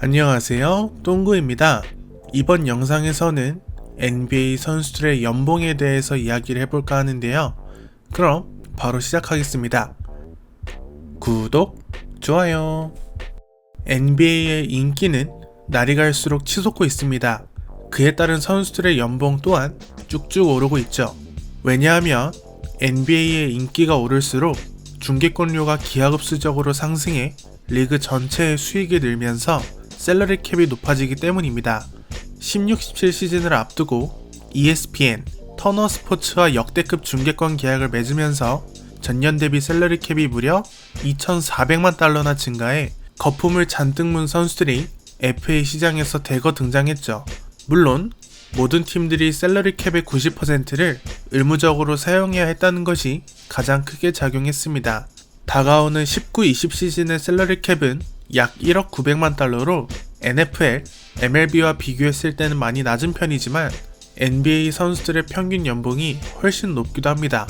안녕하세요, 똥구입니다. 이번 영상에서는 NBA 선수들의 연봉에 대해서 이야기를 해볼까 하는데요. 그럼 바로 시작하겠습니다. 구독, 좋아요. NBA의 인기는 날이 갈수록 치솟고 있습니다. 그에 따른 선수들의 연봉 또한 쭉쭉 오르고 있죠. 왜냐하면 NBA의 인기가 오를수록 중계권료가 기하급수적으로 상승해 리그 전체의 수익이 늘면서 셀러리 캡이 높아지기 때문입니다. 16-17 시즌을 앞두고 ESPN, 터너 스포츠와 역대급 중계권 계약을 맺으면서 전년 대비 셀러리 캡이 무려 2,400만 달러나 증가해 거품을 잔뜩 문 선수들이 FA 시장에서 대거 등장했죠. 물론 모든 팀들이 셀러리 캡의 90%를 의무적으로 사용해야 했다는 것이 가장 크게 작용했습니다. 다가오는 19-20 시즌의 셀러리 캡은 약 1억 900만 달러로 NFL, MLB와 비교했을 때는 많이 낮은 편이지만 NBA 선수들의 평균 연봉이 훨씬 높기도 합니다.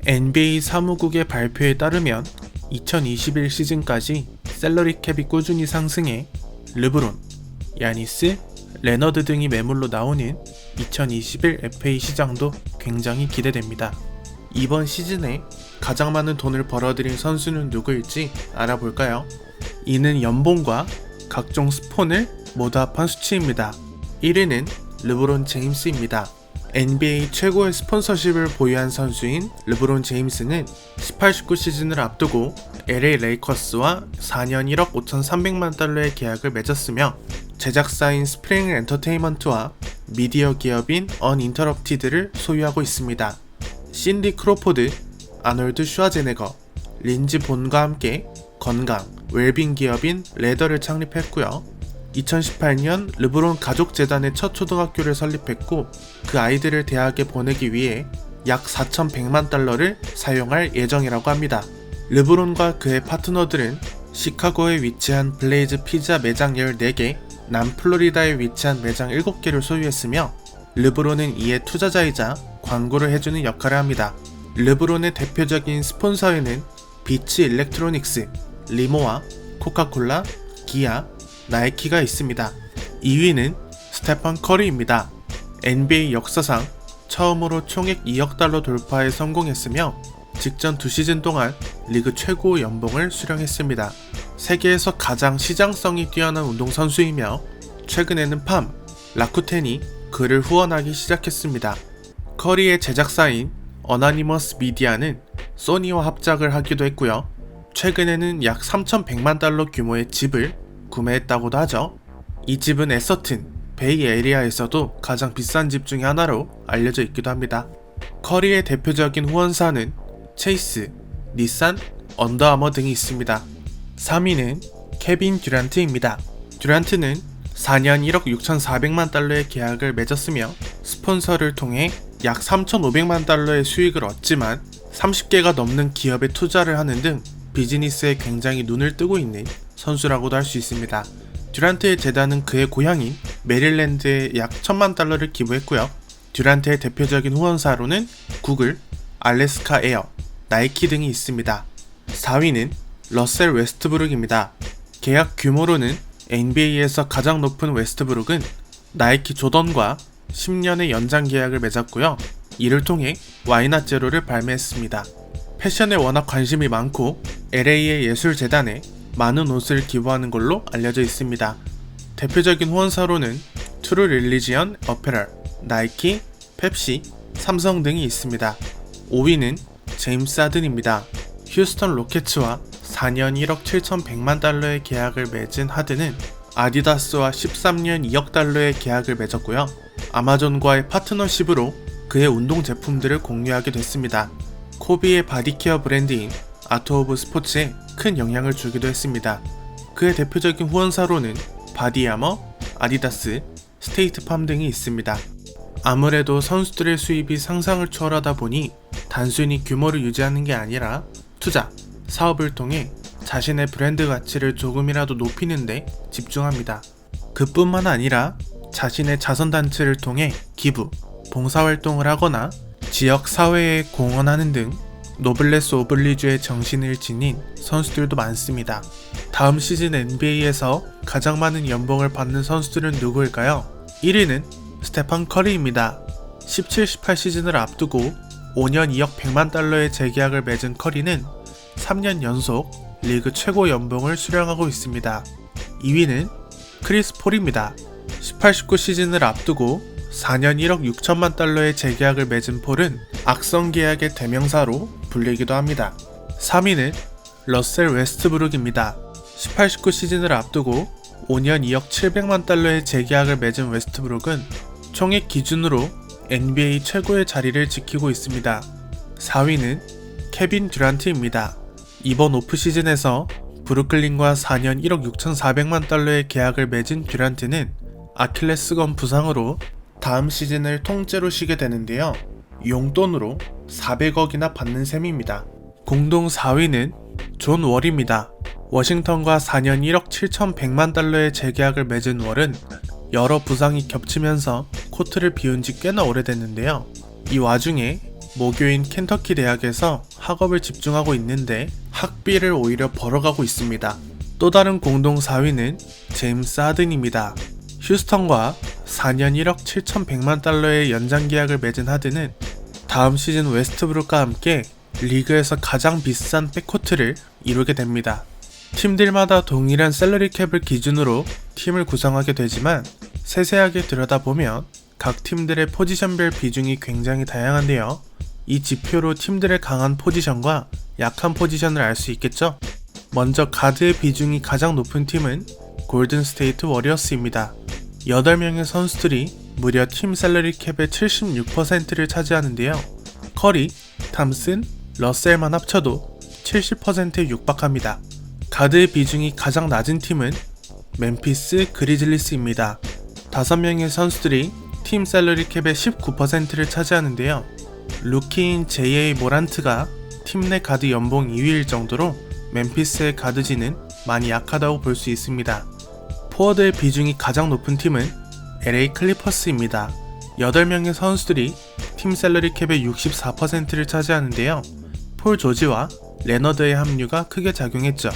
NBA 사무국의 발표에 따르면 2021 시즌까지 셀러리 캡이 꾸준히 상승해 르브론, 야니스, 레너드 등이 매물로 나오는 2021 FA 시장도 굉장히 기대됩니다. 이번 시즌에 가장 많은 돈을 벌어들인 선수는 누구일지 알아볼까요? 이는 연봉과 각종 스폰을 모두 합한 수치입니다. 1위는 르브론 제임스입니다. NBA 최고의 스폰서십을 보유한 선수인 르브론 제임스는 18-19 시즌을 앞두고 LA 레이커스와 4년 1억 5,300만 달러의 계약을 맺었으며 제작사인 스프링 엔터테인먼트와 미디어 기업인 언인터럽티드를 소유하고 있습니다. 신디 크로포드, 아놀드 슈와제네거, 린지 본과 함께 건강, 웰빙 기업인 레더를 창립했고요. 2018년 르브론 가족재단의 첫 초등학교를 설립했고 그 아이들을 대학에 보내기 위해 약 4,100만 달러를 사용할 예정이라고 합니다. 르브론과 그의 파트너들은 시카고에 위치한 블레이즈 피자 매장 14개, 남플로리다에 위치한 매장 7개를 소유했으며 르브론은 이에 투자자이자 광고를 해주는 역할을 합니다. 르브론의 대표적인 스폰서에는 비치 일렉트로닉스, 리모아, 코카콜라, 기아, 나이키가 있습니다. 2위는 스테판 커리입니다. NBA 역사상 처음으로 총액 2억 달러 돌파에 성공했으며 직전 2시즌 동안 리그 최고 연봉을 수령했습니다. 세계에서 가장 시장성이 뛰어난 운동선수이며 최근에는 팜, 라쿠텐이 그를 후원하기 시작했습니다. 커리의 제작사인 어나니머스 미디어는 소니와 합작을 하기도 했고요. 최근에는 약 3,100만 달러 규모의 집을 구매했다고도 하죠. 이 집은 에서튼, 베이 에리아에서도 가장 비싼 집 중에 하나로 알려져 있기도 합니다. 커리의 대표적인 후원사는 체이스, 닛산, 언더아머 등이 있습니다. 3위는 케빈 듀란트입니다. 듀란트는 4년 1억 6,400만 달러의 계약을 맺었으며 스폰서를 통해 약 3,500만 달러의 수익을 얻지만 30개가 넘는 기업에 투자를 하는 등 비즈니스에 굉장히 눈을 뜨고 있는 선수라고도 할 수 있습니다. 듀란트의 재단은 그의 고향인 메릴랜드에 약 1,000만 달러를 기부했고요. 듀란트의 대표적인 후원사로는 구글, 알래스카 에어, 나이키 등이 있습니다. 4위는 러셀 웨스트브룩입니다. 계약 규모로는 NBA에서 가장 높은 웨스트브룩은 나이키 조던과 10년의 연장 계약을 맺었고요. 이를 통해 와이낫 제로를 발매했습니다. 패션에 워낙 관심이 많고 LA의 예술재단에 많은 옷을 기부하는 걸로 알려져 있습니다. 대표적인 후원사로는 트루 릴리지언 어페럴, 나이키, 펩시, 삼성 등이 있습니다. 5위는 제임스 하든입니다. 휴스턴 로켓츠와 4년 1억 7,100만 달러의 계약을 맺은 하든은 아디다스와 13년 2억 달러의 계약을 맺었고요. 아마존과의 파트너십으로 그의 운동 제품들을 공유하게 됐습니다. 코비의 바디케어 브랜드인 아트 오브 스포츠에 큰 영향을 주기도 했습니다. 그의 대표적인 후원사로는 바디아머, 아디다스, 스테이트팜 등이 있습니다. 아무래도 선수들의 수입이 상상을 초월하다 보니 단순히 규모를 유지하는 게 아니라 투자, 사업을 통해 자신의 브랜드 가치를 조금이라도 높이는 데 집중합니다. 그뿐만 아니라 자신의 자선단체를 통해 기부, 봉사활동을 하거나 지역 사회에 공헌하는 등 노블레스 오블리주의 정신을 지닌 선수들도 많습니다. 다음 시즌 NBA에서 가장 많은 연봉을 받는 선수들은 누구일까요? 1위는 스테판 커리입니다. 17-18 시즌을 앞두고 5년 2억 100만 달러의 재계약을 맺은 커리는 3년 연속 리그 최고 연봉을 수령하고 있습니다. 2위는 크리스 폴입니다. 18-19 시즌을 앞두고 4년 1억 6천만 달러의 재계약을 맺은 폴은 악성 계약의 대명사로 불리기도 합니다. 3위는 러셀 웨스트브룩입니다. 18-19 시즌을 앞두고 5년 2억 700만 달러의 재계약을 맺은 웨스트브룩은 총액 기준으로 NBA 최고의 자리를 지키고 있습니다. 4위는 케빈 듀란트입니다. 이번 오프시즌에서 브루클린과 4년 1억 6,400만 달러의 계약을 맺은 듀란트는 아킬레스건 부상으로 다음 시즌을 통째로 쉬게 되는데요. 용돈으로 400억이나 받는 셈입니다. 공동 4위는 존 월입니다. 워싱턴과 4년 1억 7,100만 달러의 재계약을 맺은 월은 여러 부상이 겹치면서 코트를 비운 지 꽤나 오래됐는데요. 이 와중에 모교인 켄터키 대학에서 학업을 집중하고 있는데 학비를 오히려 벌어가고 있습니다. 또 다른 공동 4위는 제임스 하든입니다. 휴스턴과 4년 1억 7,100만 달러의 연장 계약을 맺은 하든은 다음 시즌 웨스트브룩과 함께 리그에서 가장 비싼 백코트를 이루게 됩니다. 팀들마다 동일한 셀러리 캡을 기준으로 팀을 구성하게 되지만 세세하게 들여다보면 각 팀들의 포지션별 비중이 굉장히 다양한데요. 이 지표로 팀들의 강한 포지션과 약한 포지션을 알 수 있겠죠? 먼저 가드의 비중이 가장 높은 팀은 골든 스테이트 워리어스입니다. 8명의 선수들이 무려 팀 셀러리 캡의 76%를 차지하는데요. 커리, 탐슨, 러셀만 합쳐도 70%에 육박합니다. 가드의 비중이 가장 낮은 팀은 멤피스 그리즐리스입니다. 5명의 선수들이 팀 셀러리 캡의 19%를 차지하는데요. 루키인 J.A. 모란트가 팀 내 가드 연봉 2위일 정도로 멤피스의 가드진은 많이 약하다고 볼 수 있습니다. 포워드의 비중이 가장 높은 팀은 LA 클리퍼스입니다. 8명의 선수들이 팀 셀러리 캡의 64%를 차지하는데요. 폴 조지와 레너드의 합류가 크게 작용했죠.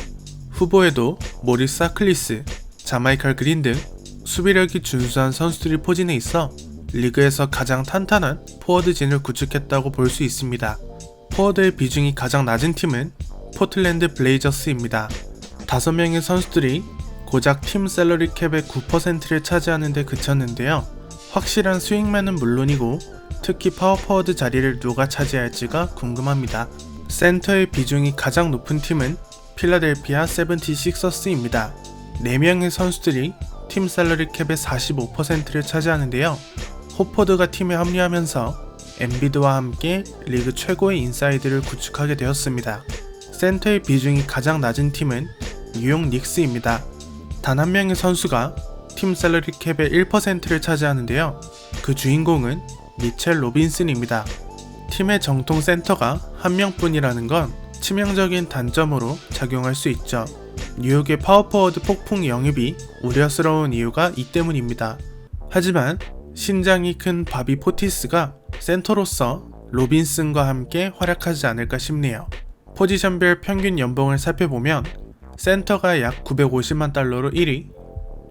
후보에도 모리스 하클리스, 자마이칼 그린 등 수비력이 준수한 선수들이 포진해 있어 리그에서 가장 탄탄한 포워드진을 구축했다고 볼 수 있습니다. 포워드의 비중이 가장 낮은 팀은 포틀랜드 블레이저스입니다. 5명의 선수들이 고작 팀 셀러리 캡의 9%를 차지하는 데 그쳤는데요. 확실한 스윙맨은 물론이고 특히 파워포워드 자리를 누가 차지할지가 궁금합니다. 센터의 비중이 가장 높은 팀은 필라델피아 76서스입니다. 4명의 선수들이 팀 셀러리 캡의 45%를 차지하는데요. 호포드가 팀에 합류하면서 엠비드와 함께 리그 최고의 인사이드를 구축하게 되었습니다. 센터의 비중이 가장 낮은 팀은 뉴욕 닉스입니다. 단 한 명의 선수가 팀 셀러리 캡의 1%를 차지하는데요. 그 주인공은 미첼 로빈슨입니다. 팀의 정통 센터가 한 명뿐이라는 건 치명적인 단점으로 작용할 수 있죠. 뉴욕의 파워포워드 폭풍 영입이 우려스러운 이유가 이 때문입니다. 하지만 신장이 큰 바비 포티스가 센터로서 로빈슨과 함께 활약하지 않을까 싶네요. 포지션별 평균 연봉을 살펴보면 센터가 약 950만 달러로 1위,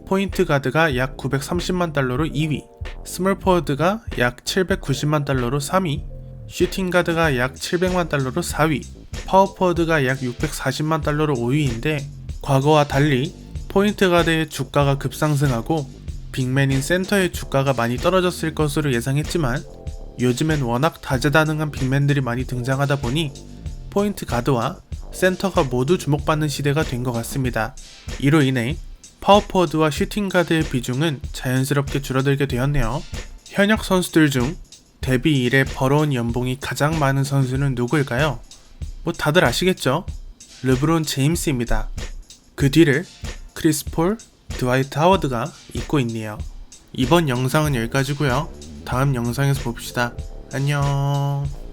포인트 가드가 약 930만 달러로 2위, 스몰 포워드가 약 790만 달러로 3위, 슈팅 가드가 약 700만 달러로 4위, 파워 포워드가 약 640만 달러로 5위인데 과거와 달리 포인트 가드의 주가가 급상승하고 빅맨인 센터의 주가가 많이 떨어졌을 것으로 예상했지만 요즘엔 워낙 다재다능한 빅맨들이 많이 등장하다 보니 포인트 가드와 센터가 모두 주목받는 시대가 된 것 같습니다. 이로 인해 파워포워드와 슈팅가드의 비중은 자연스럽게 줄어들게 되었네요. 현역 선수들 중 데뷔 이래 벌어온 연봉이 가장 많은 선수는 누구일까요? 뭐 다들 아시겠죠? 르브론 제임스입니다. 그 뒤를 크리스 폴, 드와이트 하워드가 잇고 있네요. 이번 영상은 여기까지고요. 다음 영상에서 봅시다. 안녕.